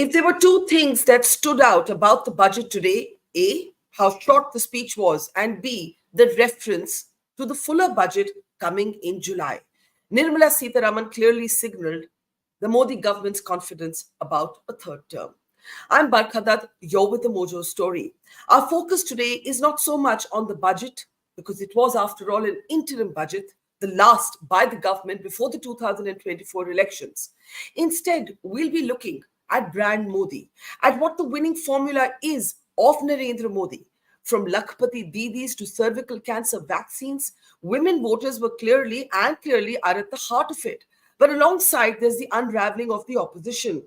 If there were two things that stood out about the budget today, A, how short the speech was, and B, the reference to the fuller budget coming in July. Nirmala Sitharaman clearly signaled the Modi government's confidence about a third term. I'm Barkha, Dutt, you're with the Mojo story. Our focus today is not so much on the budget, because it was, after all, an interim budget, the last by the government before the 2024 elections. Instead, we'll be looking at brand Modi, at what the winning formula is of Narendra Modi. From Lakhpati Didis to cervical cancer vaccines, women voters were clearly are at the heart of it. But alongside, there's the unraveling of the opposition.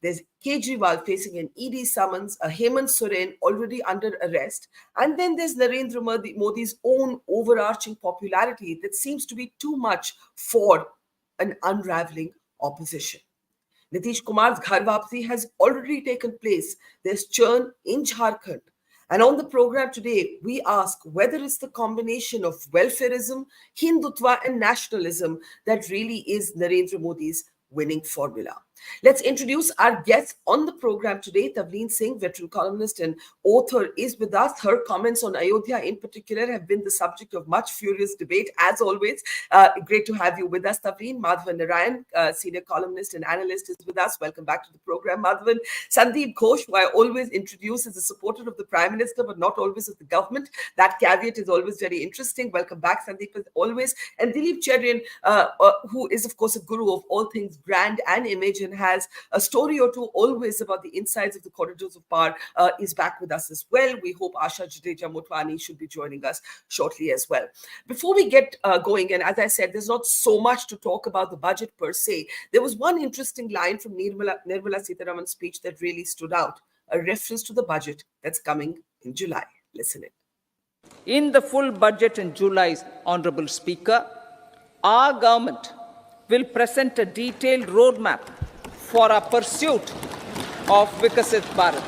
There's Kejriwal facing an ED summons, a Hemant Soren already under arrest, and then there's Narendra Modi's own overarching popularity that seems to be too much for an unraveling opposition. Nitish Kumar's Ghar Wapsi has already taken place. There's churn in Jharkhand. And on the program today, we ask whether it's the combination of welfareism, Hindutva, and nationalism that really is Narendra Modi's winning formula. Let's introduce our guest on the program today. Tavleen Singh, veteran columnist and author, is with us. Her comments on Ayodhya in particular have been the subject of much furious debate, as always. Great to have you with us, Tavleen. Madhavan Narayan, senior columnist and analyst, is with us. Welcome back to the program, Madhavan. Sandeep Ghosh, who I always introduce as a supporter of the Prime Minister, but not always of the government. That caveat is always very interesting. Welcome back, Sandeep, as always. And Dilip Cherian, who is, of course, a guru of all things brand and image, and has a story or two always about the insides of the corridors of power, is back with us as well. We hope Asha Jadeja Motwani should be joining us shortly as well. Before we get going, and as I said, there's not so much to talk about the budget per se. There was one interesting line from Nirmala Sitharaman's speech that really stood out, a reference to the budget that's coming in July. Listen in. In the full budget in July, Honorable Speaker, our government will present a detailed roadmap for our pursuit of Vikasit Bharat.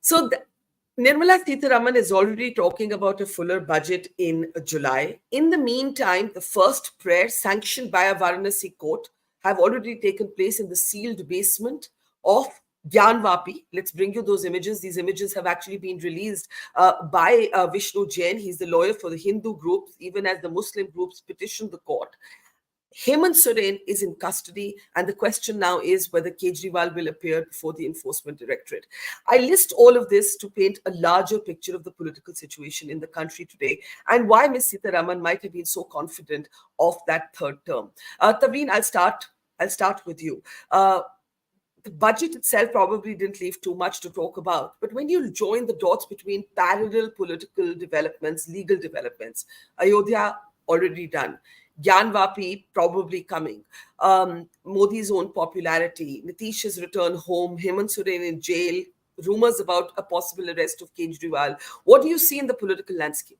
So Nirmala Sitharaman is already talking about a fuller budget in July. In the meantime, the first prayers sanctioned by a Varanasi court have already taken place in the sealed basement of Gyanvapi. Let's bring you those images. These images have actually been released by Vishnu Jain. He's the lawyer for the Hindu groups, even as the Muslim groups petitioned the court. Hemant Soren is in custody, and the question now is whether Kejriwal will appear before the Enforcement Directorate. I list all of this to paint a larger picture of the political situation in the country today and why Ms. Sitharaman might have been so confident of that third term. Tavleen, I'll start with you. The budget itself probably didn't leave too much to talk about, but when you join the dots between parallel political developments, legal developments, Ayodhya already done, Gyanvapi probably coming, Modi's own popularity, Nitish's return home, Hemant Soren in jail, rumors about a possible arrest of Kejriwal. What do you see in the political landscape?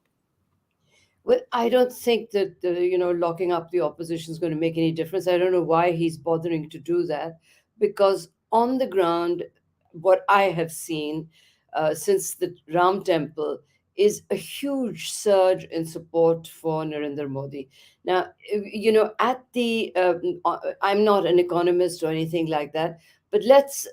Well, I don't think that locking up the opposition is going to make any difference. I don't know why he's bothering to do that, because on the ground, what I have seen since the Ram Temple is a huge surge in support for Narendra Modi. Now, at the, I'm not an economist or anything like that, but let's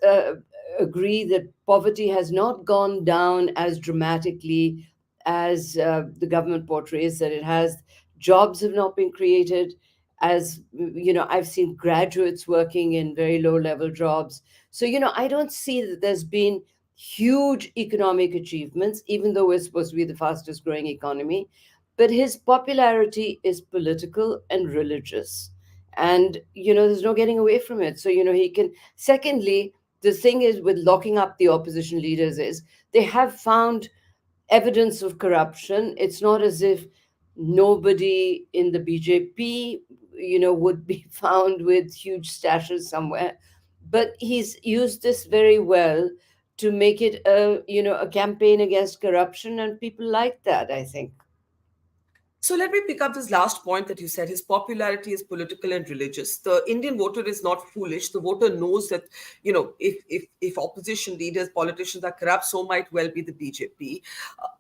agree that poverty has not gone down as dramatically as the government portrays that it has. Jobs have not been created. As I've seen graduates working in very low-level jobs. So, I don't see that there's been huge economic achievements, even though we're supposed to be the fastest growing economy. But his popularity is political and religious. And, there's no getting away from it. So, he can... Secondly, the thing is with locking up the opposition leaders is they have found evidence of corruption. It's not as if nobody in the BJP would be found with huge stashes somewhere, but he's used this very well to make it a campaign against corruption, and people like that, I think. So let me pick up this last point that you said. His popularity is political and religious. The Indian voter is not foolish. The voter knows that, if opposition leaders, politicians are corrupt, so might well be the BJP.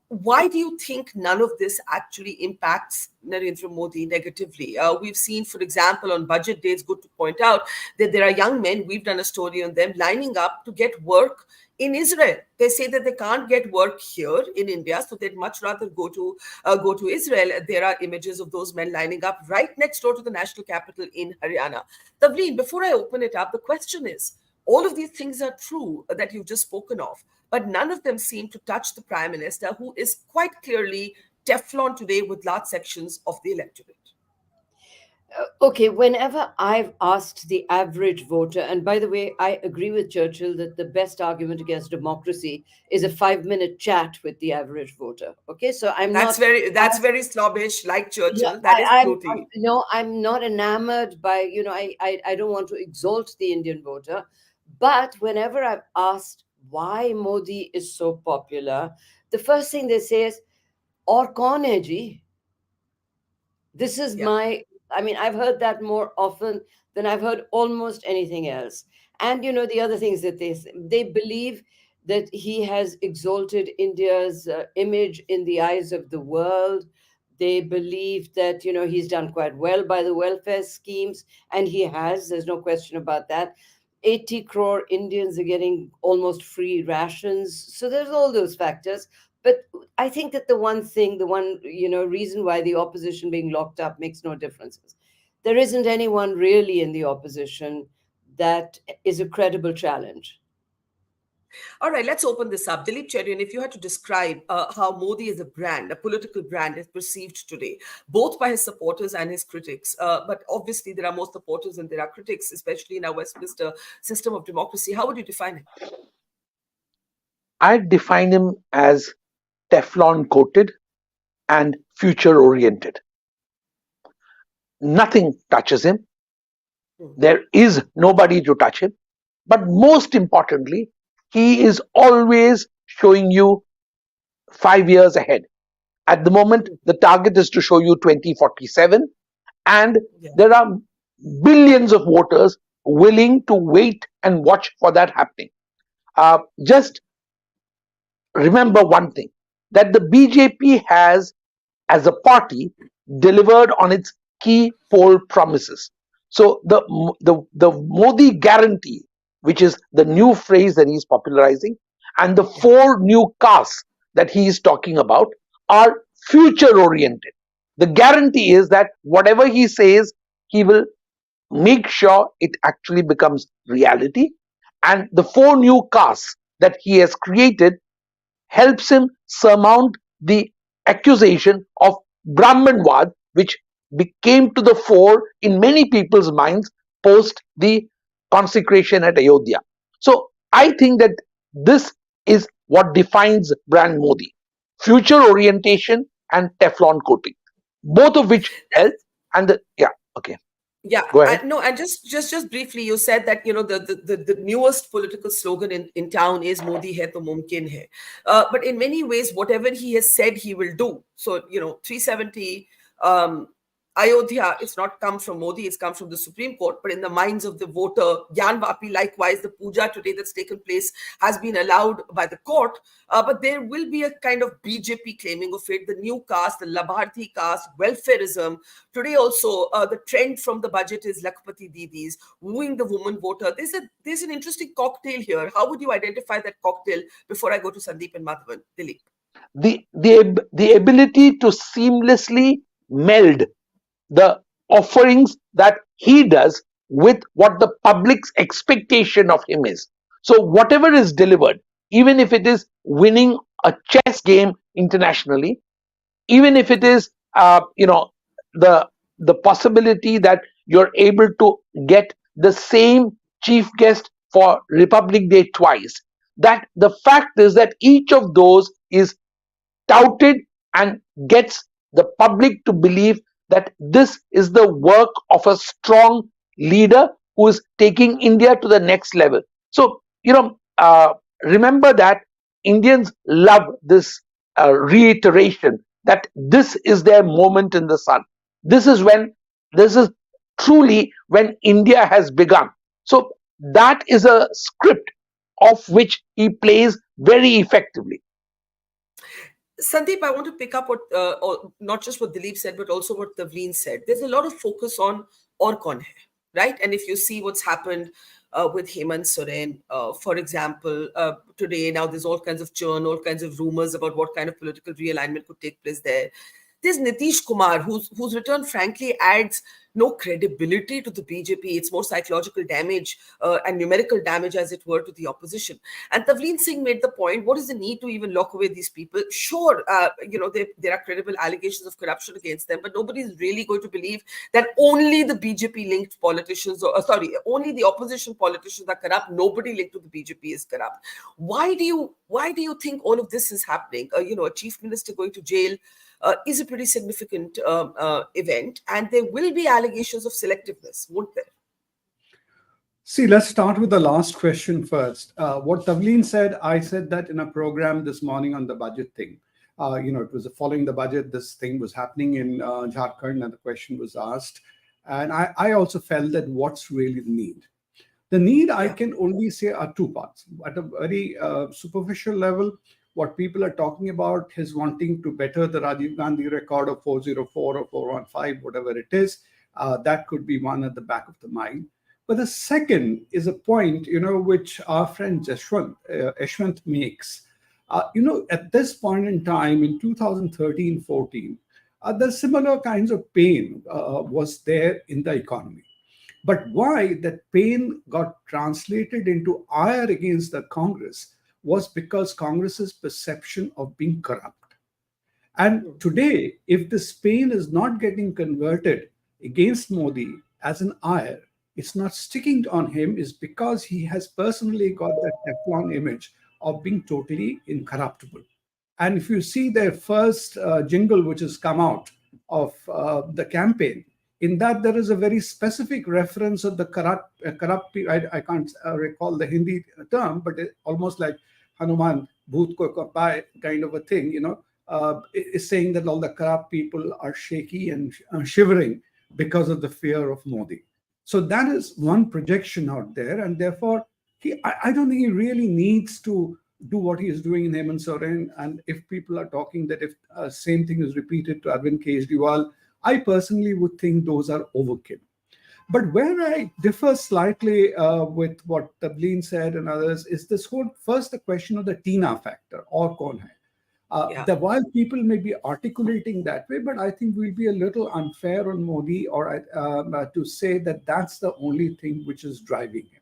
Why do you think none of this actually impacts Narendra Modi negatively? We've seen, for example, on budget day, it's good to point out that there are young men, we've done a story on them, lining up to get work in Israel. They say that they can't get work here in India, so they'd much rather go to Israel. There are images of those men lining up right next door to the national capital in Haryana. Tavleen, before I open it up, the question is, all of these things are true that you've just spoken of, but none of them seem to touch the Prime Minister, who is quite clearly Teflon today with large sections of the electorate. Okay, whenever I've asked the average voter, and by the way, I agree with Churchill that the best argument against democracy is a 5-minute chat with the average voter. Okay, so That's very snobbish, like yeah, Churchill. That is I'm fruity. no, I'm not enamored by, I don't want to exalt the Indian voter, but whenever I've asked why Modi is so popular, the first thing they say is, "Aur kaun hai ji?" This is Yeah. I mean, I've heard that more often than I've heard almost anything else. And the other things that they believe that he has exalted India's image in the eyes of the world. They believe that he's done quite well by the welfare schemes, and he has. There's no question about that. 80 crore Indians are getting almost free rations. So there's all those factors. But I think that the one reason why the opposition being locked up makes no difference is there isn't anyone really in the opposition that is a credible challenge. All right, let's open this up. Dilip Cherian, if you had to describe how Modi as a brand, a political brand, is perceived today, both by his supporters and his critics, but obviously there are more supporters and there are critics, especially in our Westminster system of democracy, how would you define him? I define him as Teflon coated and future oriented. Nothing touches him. There is nobody to touch him. But most importantly, he is always showing you 5 years ahead. At the moment, the target is to show you 2047, and there are billions of voters willing to wait and watch for that happening. Just remember one thing, that the BJP has, as a party, delivered on its key poll promises. So the Modi guarantee, which is the new phrase that he's popularizing, and the 4 new castes that he is talking about are future oriented. The guarantee is that whatever he says, he will make sure it actually becomes reality. And the 4 new castes that he has created helps him surmount the accusation of Brahmanwad, which came to the fore in many people's minds post the consecration at Ayodhya. So I think that this is what defines brand Modi: future orientation and Teflon coating, both of which help. And okay. Yeah, Go ahead. no, and just briefly, you said that the newest political slogan in town is "Modi hai to mumkin hai," but in many ways, whatever he has said he will do. So 370. Ayodhya, it's not come from Modi, it's come from the Supreme Court, but in the minds of the voter, Gyan Vapi, likewise, the puja today that's taken place has been allowed by the court, but there will be a kind of BJP claiming of it, the new caste, the Labharthi caste, welfareism. Today also, the trend from the budget is Lakpati Didis, wooing the woman voter. There's an interesting cocktail here. How would you identify that cocktail before I go to Sandeep and Madhavan? Dilip. The ability to seamlessly meld the offerings that he does with what the public's expectation of him is. So whatever is delivered, even if it is winning a chess game internationally, even if it is the possibility that you're able to get the same chief guest for Republic Day twice, that the fact is that each of those is touted and gets the public to believe that this is the work of a strong leader who is taking India to the next level. So, remember that Indians love this reiteration that this is their moment in the sun. This is truly when India has begun. So that is a script of which he plays very effectively. Sandeep, I want to pick up what, not just what Dilip said, but also what Tavleen said. There's a lot of focus on और कौन है, right? And if you see what's happened with Hemant Soren, for example, today, now there's all kinds of churn, all kinds of rumors about what kind of political realignment could take place there. There's Nitish Kumar, whose return, frankly, adds no credibility to the BJP. It's more psychological damage and numerical damage, as it were, to the opposition. And Tavleen Singh made the point, what is the need to even lock away these people? Sure, there are credible allegations of corruption against them, but nobody is really going to believe that only the BJP-linked politicians, only the opposition politicians are corrupt. Nobody linked to the BJP is corrupt. Why do you think all of this is happening? A chief minister going to jail is a pretty significant event, and there will be allegations of selectiveness, won't there? See, let's start with the last question first. What Tavleen said, I said that in a program this morning on the budget thing. It was following the budget, this thing was happening in Jharkhand, and the question was asked. And I also felt that what's really the need? The need, I can only say, are two parts. At a very superficial level, what people are talking about is wanting to better the Rajiv Gandhi record of 404 or 415, whatever it is. That could be one at the back of the mind. But the second is a point, which our friend Yashwant makes. At this point in time, in 2013-14, the similar kinds of pain was there in the economy. But why that pain got translated into ire against the Congress was because Congress's perception of being corrupt. And today, if this pain is not getting converted against Modi as an ire, it's not sticking on him, is because he has personally got that Teflon image of being totally incorruptible. And if you see their first jingle, which has come out of the campaign, in that there is a very specific reference of the corrupt I can't recall the Hindi term, but almost like Hanuman, Bhoot ko kapai kind of a thing, is saying that all the corrupt people are shaky and shivering because of the fear of Modi. So that is one projection out there. And therefore, I don't think he really needs to do what he is doing in Hemant Soren. And if people are talking that if same thing is repeated to Arvind Kejriwal, I personally would think those are overkill. But where I differ slightly with what Tavleen said and others is this whole, first, the question of the Tina factor, or kaun hai. While people may be articulating that way, but I think we'll be a little unfair on Modi or to say that that's the only thing which is driving him.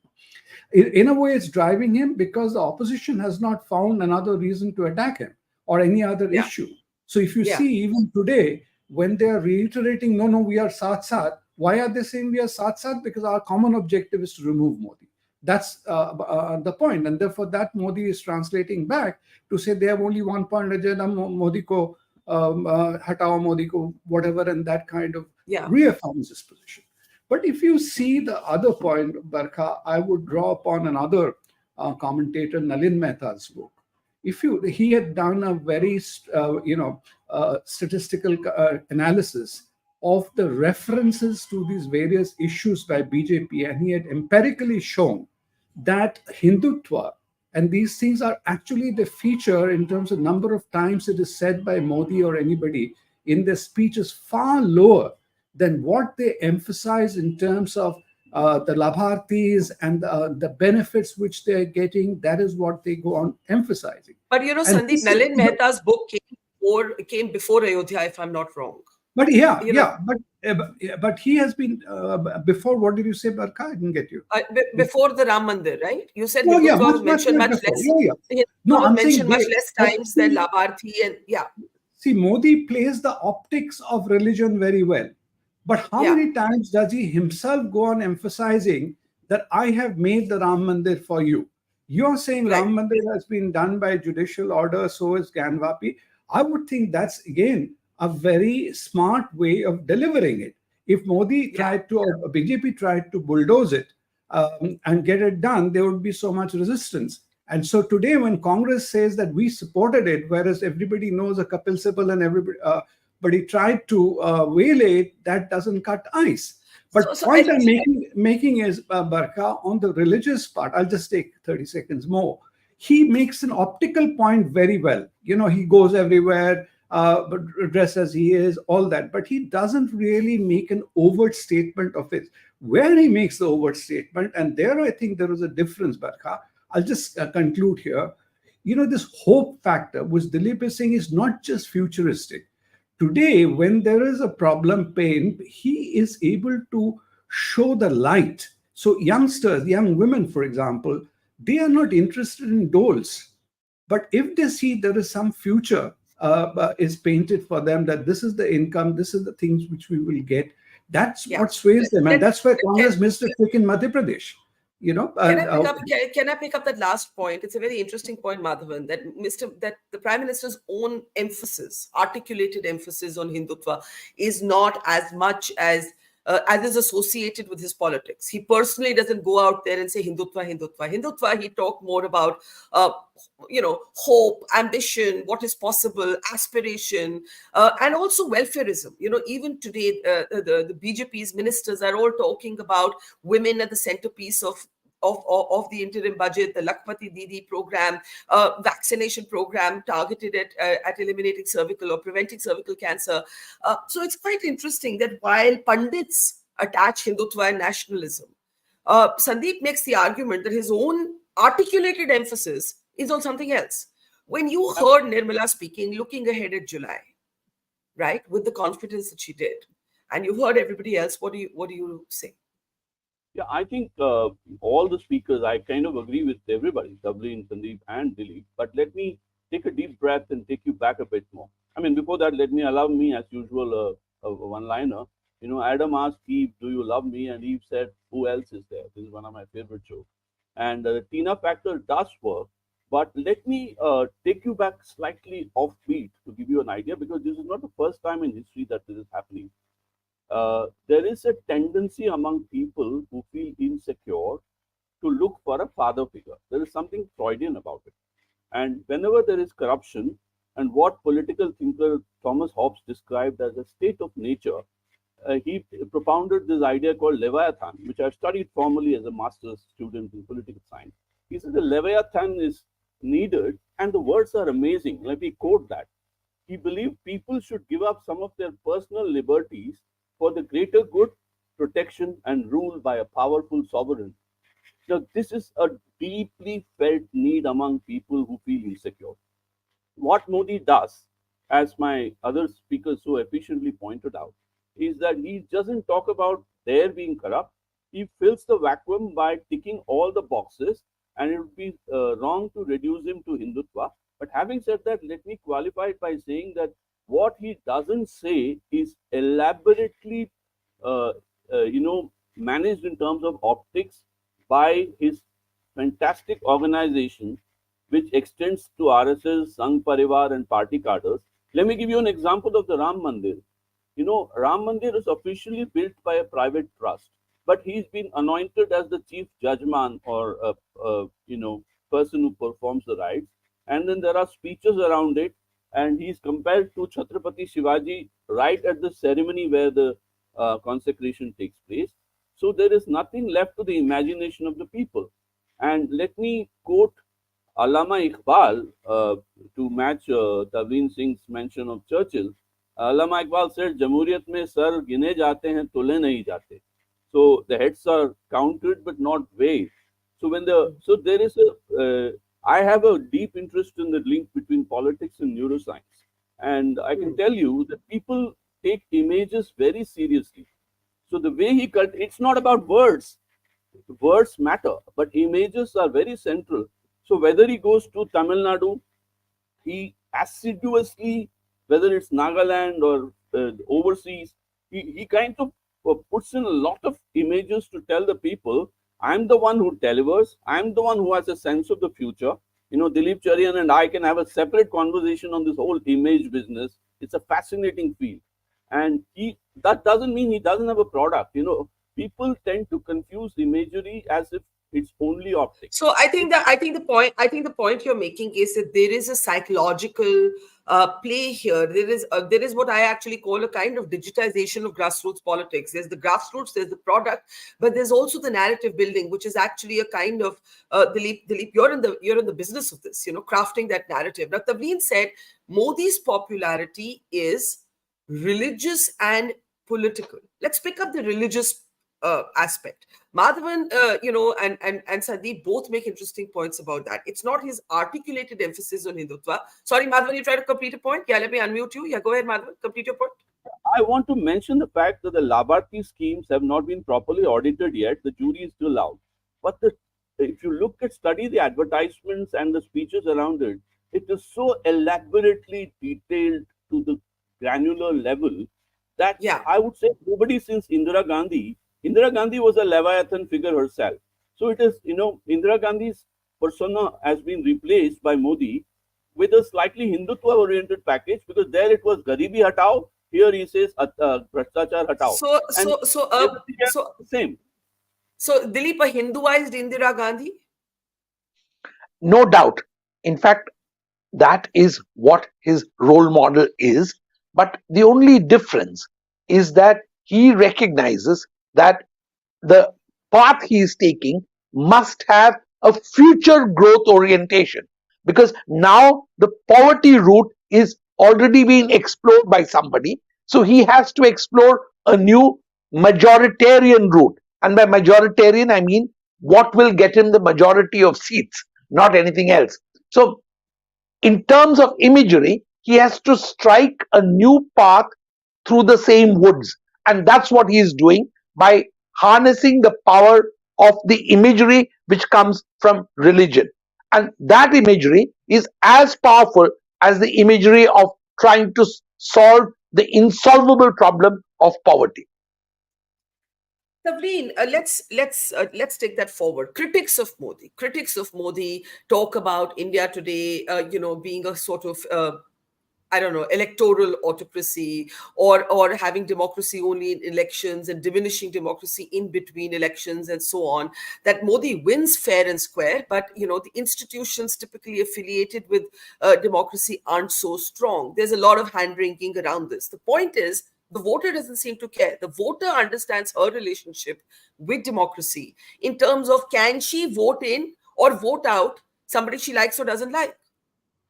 In a way, it's driving him because the opposition has not found another reason to attack him or any other issue. So if you see even today, when they are reiterating, no, we are Saath. Why are they saying we are Saath? Because our common objective is to remove Modi. That's the point. And therefore, that Modi is translating back to say they have only one point agenda, Modi ko, hatao Modi ko, whatever, and that kind of reaffirms this position. But if you see the other point, Barkha, I would draw upon another commentator, Nalin Mehta's book. He had done a very, statistical analysis of the references to these various issues by BJP, and he had empirically shown that Hindutva and these things are actually the feature in terms of number of times it is said by Modi or anybody in their speeches far lower than what they emphasize in terms of the Labhartis and the benefits which they're getting. That is what they go on emphasizing. But Sandeep, Nalin Mehta's book came before Ayodhya, if I'm not wrong. But but he has been before. What did you say, Barkha? I didn't get you. Before the Ram Mandir, right? You said was mentioned much less. No, I'm mentioned saying much less times than Labharti, and See, Modi plays the optics of religion very well, but how many times does he himself go on emphasizing that I have made the Ram Mandir for you? You're saying Ram Mandir has been done by judicial order, so is Ganvapi. I would think that's again a very smart way of delivering it. If Modi tried to, or BJP tried to bulldoze it and get it done, there would be so much resistance. And so today, when Congress says that we supported it, whereas everybody knows a Kapil Sibal and everybody, but he tried to waylay it, that doesn't cut ice. But the point I'm making is, Barkha, on the religious part, I'll just take 30 seconds more. he makes an optical point very well. He goes everywhere, but dressed as he is, all that. But he doesn't really make an overt statement of it. Where he makes the overt statement, and there I think there is a difference, Barkha. I'll just conclude here. This hope factor, which Dilip is saying, is not just futuristic. Today, when there is a problem, pain, he is able to show the light. So youngsters, young women, for example, they are not interested in doles. But if they see there is some future is painted for them, that this is the income, this is the things which we will get, that's what sways them. And that's where Congress missed a trick in Madhya Pradesh. Can I pick up that last point? It's a very interesting point, Madhavan, that the Prime Minister's own articulated emphasis on Hindutva is not as much as is associated with his politics. He personally doesn't go out there and say Hindutva, Hindutva, Hindutva. He talked more about, hope, ambition, what is possible, aspiration, and also welfareism. Even today, the BJP's ministers are all talking about women at the centerpiece of the interim budget, the Lakpati Didi program, vaccination program targeted at eliminating cervical or preventing cervical cancer. So it's quite interesting that while pundits attach Hindutva and nationalism, Sandeep makes the argument that his own articulated emphasis is on something else. When you heard Nirmala speaking, looking ahead at July, right, with the confidence that she did, and you heard everybody else, what do you say? Yeah, I think all the speakers, I kind of agree with everybody, Tavleen, Sandeep, and Dilip. But let me take a deep breath and take you back a bit more. I mean, before that, allow me, as usual, a one-liner. Adam asked Eve, "Do you love me?" And Eve said, "Who else is there?" This is one of my favorite jokes. And the Tina factor does work. But let me take you back slightly offbeat to give you an idea, because this is not the first time in history that this is happening. There is a tendency among people who feel insecure to look for a father figure. There is something Freudian about it. And whenever there is corruption, and what political thinker Thomas Hobbes described as a state of nature, he propounded this idea called Leviathan, which I've studied formally as a master's student in political science. He said the Leviathan is needed, and the words are amazing. Let me quote that. He believed people should give up some of their personal liberties for the greater good, protection, and rule by a powerful sovereign. Now, this is a deeply felt need among people who feel insecure. What Modi does, as my other speakers so efficiently pointed out, is that he doesn't talk about their being corrupt. He fills the vacuum by ticking all the boxes, and it would be wrong to reduce him to Hindutva. But having said that, let me qualify it by saying that what he doesn't say is elaborately, managed in terms of optics by his fantastic organization, which extends to RSS, Sangh Parivar, and party cadres. Let me give you an example of the Ram Mandir. Ram Mandir is officially built by a private trust, but he's been anointed as the chief judgeman, or person who performs the rites. And then there are speeches around it, and he's compared to Chhatrapati Shivaji right at the ceremony where the consecration takes place. So there is nothing left to the imagination of the people. And let me quote Allama Iqbal to match Tavleen Singh's mention of Churchill. Allama Iqbal said, "Jamhuriyat mein sar gine jate hain, tole nahi jate." So the heads are counted but not weighed. So there is I have a deep interest in the link between politics and neuroscience, and I can tell you that people take images very seriously. So the way it's not about words. Words matter, but images are very central. So whether he goes to Tamil Nadu, he assiduously, whether it's Nagaland or overseas, he kind of puts in a lot of images to tell the people, I'm the one who delivers. I'm the one who has a sense of the future. Dilip Charian and I can have a separate conversation on this whole image business. It's a fascinating field. And that doesn't mean he doesn't have a product. People tend to confuse imagery as if It's only optics. So I think the point you're making is that there is a psychological play here. There is what I actually call a kind of digitization of grassroots politics. There's the grassroots, there's the product, but there's also the narrative building, which is actually a kind of Dilip, you're in the business of this, crafting that narrative. Now, Tavleen said Modi's popularity is religious and political. Let's pick up the religious aspect. Madhavan, and Sandeep both make interesting points about that. It's not his articulated emphasis on Hindutva. Sorry, Madhavan, you try to complete a point? Yeah, let me unmute you. Yeah, go ahead, Madhavan. Complete your point. I want to mention the fact that the Labharti schemes have not been properly audited yet. The jury is still out. But if you study the advertisements and the speeches around it, it is so elaborately detailed to the granular level that I would say nobody since Indira Gandhi was a Leviathan figure herself. So it is, Indira Gandhi's persona has been replaced by Modi with a slightly Hindutva-oriented package, because there it was Garibi Hatao. Here he says Bhrashtachar Hatao. So same. So Dilip, a Hinduized Indira Gandhi? No doubt. In fact, that is what his role model is. But the only difference is that he recognizes that the path he is taking must have a future growth orientation, because now the poverty route is already being explored by somebody. So he has to explore a new majoritarian route. And by majoritarian, I mean what will get him the majority of seats, not anything else. So in terms of imagery, he has to strike a new path through the same woods. And that's what he is doing by harnessing the power of the imagery which comes from religion. And that imagery is as powerful as the imagery of trying to solve the insolvable problem of poverty. Tavleen, let's take that forward. Critics of Modi talk about India today, being a sort of electoral autocracy, or having democracy only in elections and diminishing democracy in between elections and so on. That Modi wins fair and square, but the institutions typically affiliated with democracy aren't so strong. There's a lot of hand-wringing around this. The point is, the voter doesn't seem to care. The voter understands her relationship with democracy in terms of, can she vote in or vote out somebody she likes or doesn't like?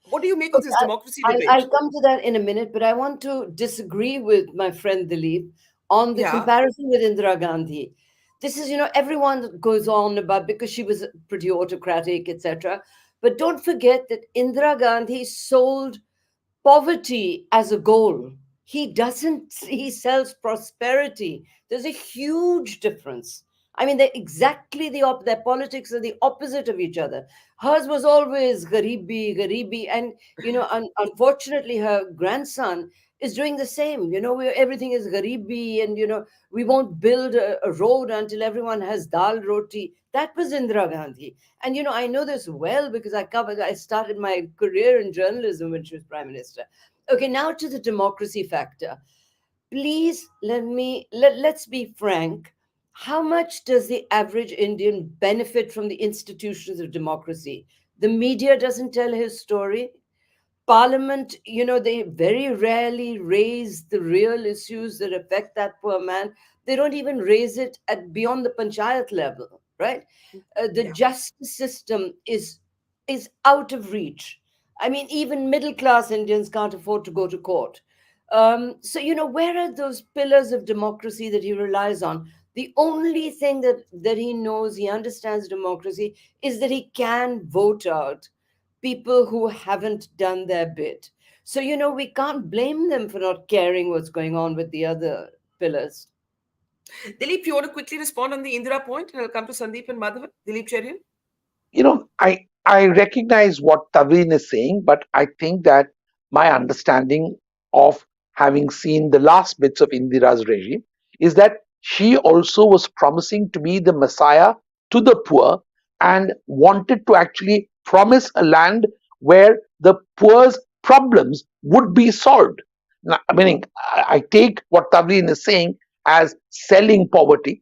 What do you make of this democracy debate? I'll come to that in a minute, but I want to disagree with my friend Dilip on the comparison with Indira Gandhi. This is, everyone goes on about because she was pretty autocratic, etc. But don't forget that Indira Gandhi sold poverty as a goal. He sells prosperity. There's a huge difference. I mean, they're exactly their politics are the opposite of each other. Hers was always garibi, and unfortunately, her grandson is doing the same. Everything is garibi, and we won't build a road until everyone has dal roti. That was Indira Gandhi, and I know this well because I started my career in journalism when she was Prime Minister. Okay, now to the democracy factor. Please let's be frank. How much does the average Indian benefit from the institutions of democracy? The media doesn't tell his story. Parliament, they very rarely raise the real issues that affect that poor man. They don't even raise it at beyond the panchayat level, right? The justice system is out of reach. I mean, even middle-class Indians can't afford to go to court. So, where are those pillars of democracy that he relies on? The only thing that he knows, he understands democracy, is that he can vote out people who haven't done their bit. So, we can't blame them for not caring what's going on with the other pillars. Dilip, you want to quickly respond on the Indira point, and I'll come to Sandeep and Madhavan. Dilip Cherian? I recognize what Tavleen is saying, but I think that my understanding of having seen the last bits of Indira's regime is that she also was promising to be the messiah to the poor and wanted to actually promise a land where the poor's problems would be solved. Now, I take what Tavleen is saying as selling poverty,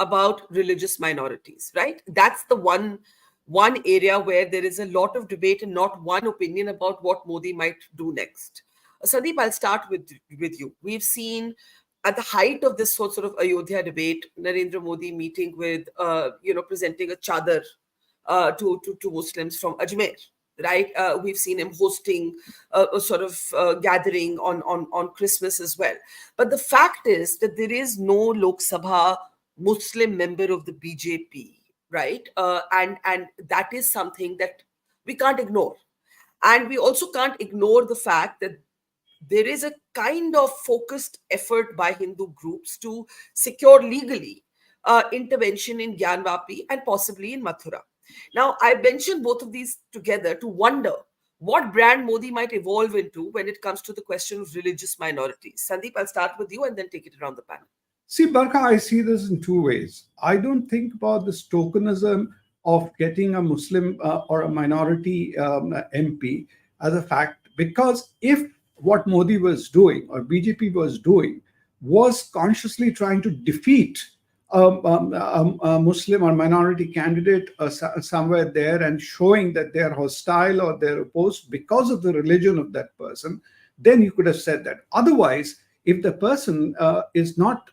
about religious minorities, right? That's the one area where there is a lot of debate and not one opinion about what Modi might do next. Sandeep, I'll start with you. We've seen at the height of this sort of Ayodhya debate, Narendra Modi meeting with, presenting a chadar to Muslims from Ajmer, right? We've seen him hosting a sort of gathering on Christmas as well. But the fact is that there is no Lok Sabha Muslim member of the BJP, right? And that is something that we can't ignore. And we also can't ignore the fact that there is a kind of focused effort by Hindu groups to secure legally intervention in Gyanvapi and possibly in Mathura. Now, I mentioned both of these together to wonder what brand Modi might evolve into when it comes to the question of religious minorities. Sandeep, I'll start with you and then take it around the panel. See, Barkha, I see this in two ways. I don't think about this tokenism of getting a Muslim or a minority MP as a fact, because if what Modi was doing or BJP was doing was consciously trying to defeat a Muslim or minority candidate somewhere there and showing that they are hostile or they're opposed because of the religion of that person, then you could have said that. Otherwise, if the person is not,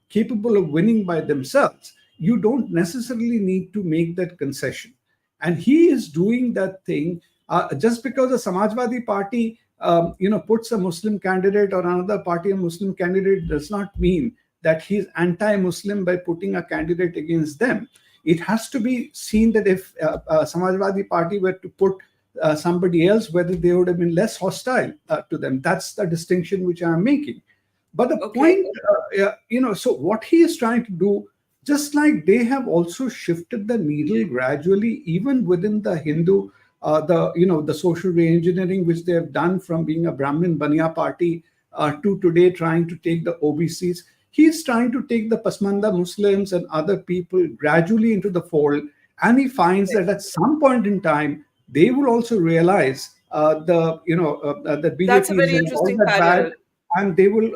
capable of winning by themselves, you don't necessarily need to make that concession. And he is doing that thing just because a Samajwadi party, puts a Muslim candidate or another party a Muslim candidate does not mean that he's anti-Muslim by putting a candidate against them. It has to be seen that if Samajwadi party were to put somebody else, whether they would have been less hostile to them. That's the distinction which I'm making. But the point, so what he is trying to do, just like they have also shifted the needle gradually, even within the Hindu, the social re-engineering which they have done from being a Brahmin Baniya party to today trying to take the OBCs. He's trying to take the Pasmanda Muslims and other people gradually into the fold, and he finds that at some point in time, they will also realize that BJP That's a very interesting parallel. bad, and they will,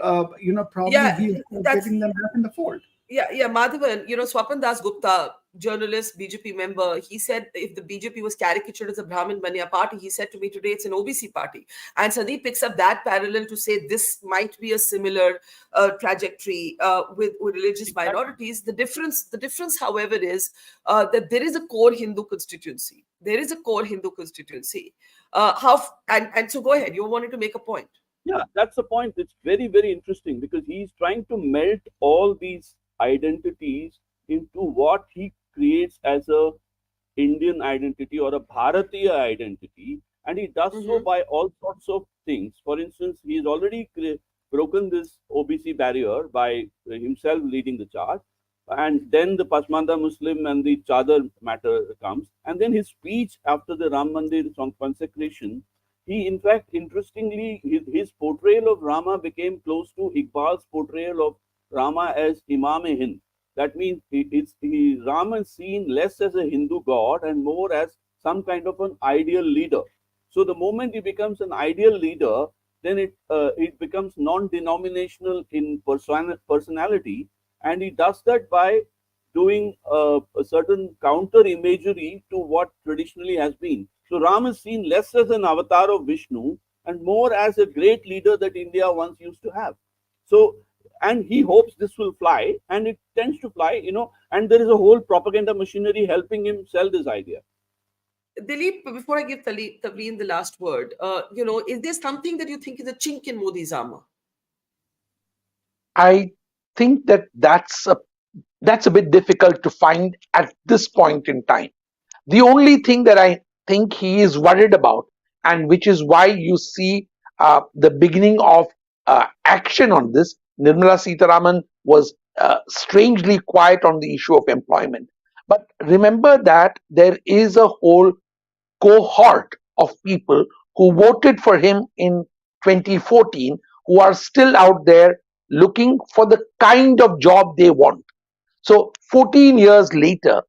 probably be getting them back in the fold. Yeah, Madhavan, Swapan Das Gupta, journalist, BJP member, he said if the BJP was caricatured as a Brahmin Baniya party, he said to me today it's an OBC party. And Sandeep picks up that parallel to say this might be a similar trajectory with religious minorities. The difference, however, is that there is a core Hindu constituency. And so go ahead. You wanted to make a point. Yeah, that's the point. It's very, very interesting because he's trying to melt all these identities into what he creates as a Indian identity or a Bharatiya identity, and he does so by all sorts of things. For instance, he's already broken this OBC barrier by himself leading the charge, and then the Pasmanda Muslim and the Chadar matter comes, and then his speech after the Ram Mandir consecration. He, in fact, interestingly, his portrayal of Rama became close to Iqbal's portrayal of Rama as Imam-e-Hind. That means Rama is seen less as a Hindu god and more as some kind of an ideal leader. So the moment he becomes an ideal leader, then it becomes non-denominational in personality, and he does that by doing a certain counter imagery to what traditionally has been. So Ram is seen less as an avatar of Vishnu and more as a great leader that India once used to have. So, and he hopes this will fly, and it tends to fly, and there is a whole propaganda machinery helping him sell this idea. Dilip, before I give Tavleen the last word, is there something that you think is a chink in Modi's armor? I think that's a bit difficult to find at this point in time. The only thing that I think he is worried about, and which is why you see the beginning of action on this, Nirmala Sitharaman was strangely quiet on the issue of employment. But remember that there is a whole cohort of people who voted for him in 2014 who are still out there looking for the kind of job they want. So 14 years later,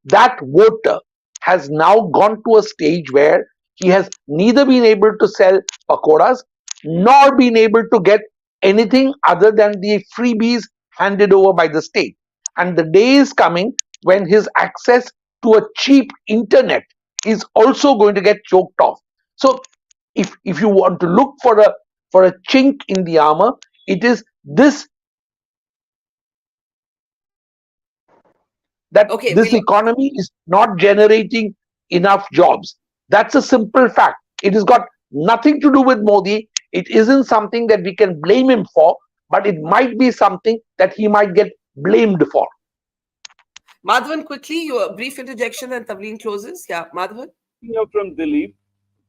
that voter has now gone to a stage where he has neither been able to sell pakoras nor been able to get anything other than the freebies handed over by the state. And the day is coming when his access to a cheap internet is also going to get choked off. So if you want to look for a chink in the armor, it is this, that Okay, this economy is not generating enough jobs. That's a simple fact. It has got nothing to do with Modi. It isn't something that we can blame him for, but it might be something that he might get blamed for. Madhavan, quickly, your brief interjection and Tavleen closes. Yeah, Madhavan. From Dilip,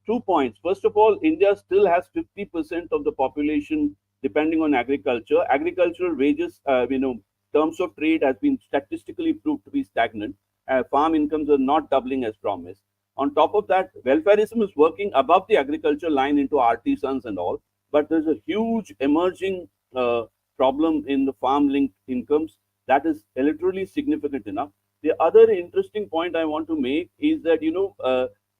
2 points. First of all, India still has 50% of the population depending on agriculture. Agricultural wages, terms of trade has been statistically proved to be stagnant. Farm incomes are not doubling as promised. On top of that, welfareism is working above the agriculture line into artisans and all. But there's a huge emerging problem in the farm-linked incomes that is electorally significant enough. The other interesting point I want to make is that,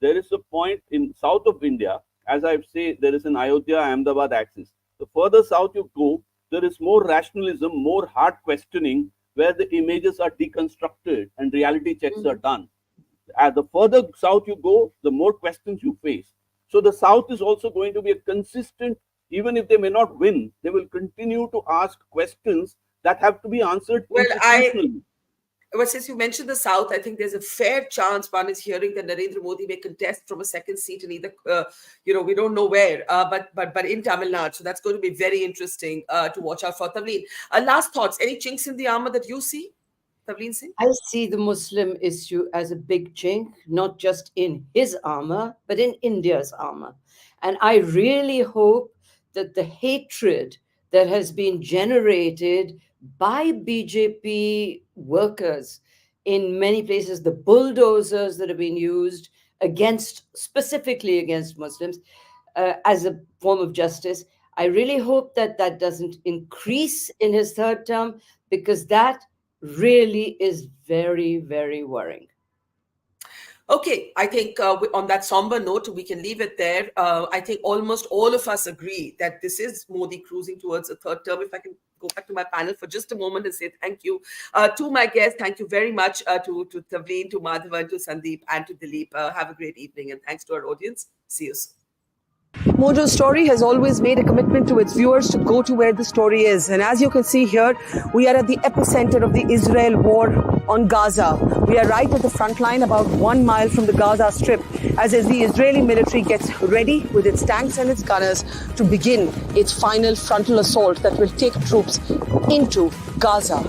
there is a point in south of India, as I say, there is an Ayodhya-Ahmedabad axis. The further south you go, there is more rationalism, more hard questioning, where the images are deconstructed and reality checks are done. As the further south you go, the more questions you face. So the south is also going to be a consistent, even if they may not win, they will continue to ask questions that have to be answered institutionally. Well, since you mentioned the South, I think there's a fair chance one is hearing that Narendra Modi may contest from a second seat in either, we don't know where, but in Tamil Nadu. So that's going to be very interesting to watch out for. Tavleen, last thoughts. Any chinks in the armor that you see? Tavleen Singh? I see the Muslim issue as a big chink, not just in his armor, but in India's armor. And I really hope that the hatred that has been generated by BJP workers in many places, the bulldozers that have been used specifically against Muslims as a form of justice. I really hope that that doesn't increase in his third term, because that really is very, very worrying. Okay, I think on that somber note, we can leave it there. I think almost all of us agree that this is Modi cruising towards a third term. If I can go back to my panel for just a moment and say thank you to my guests. Thank you very much to Tavleen, to Madhavan, to Sandeep, and to Dilip. Have a great evening, and thanks to our audience. See you soon. Mojo Story has always made a commitment to its viewers to go to where the story is. And as you can see here, we are at the epicenter of the Israel war on Gaza. We are right at the front line, about 1 mile from the Gaza Strip, as the Israeli military gets ready with its tanks and its gunners to begin its final frontal assault that will take troops into Gaza.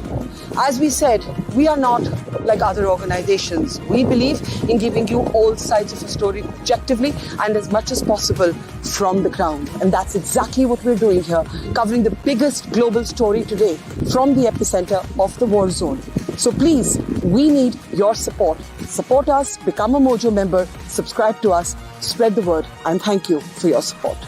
As we said, we are not like other organizations. We believe in giving you all sides of the story objectively and as much as possible from the ground. And that's exactly what we're doing here, covering the biggest global story today from the epicenter of the war zone. So please, we need your support. Support us, become a Mojo member, subscribe to us, spread the word, and thank you for your support.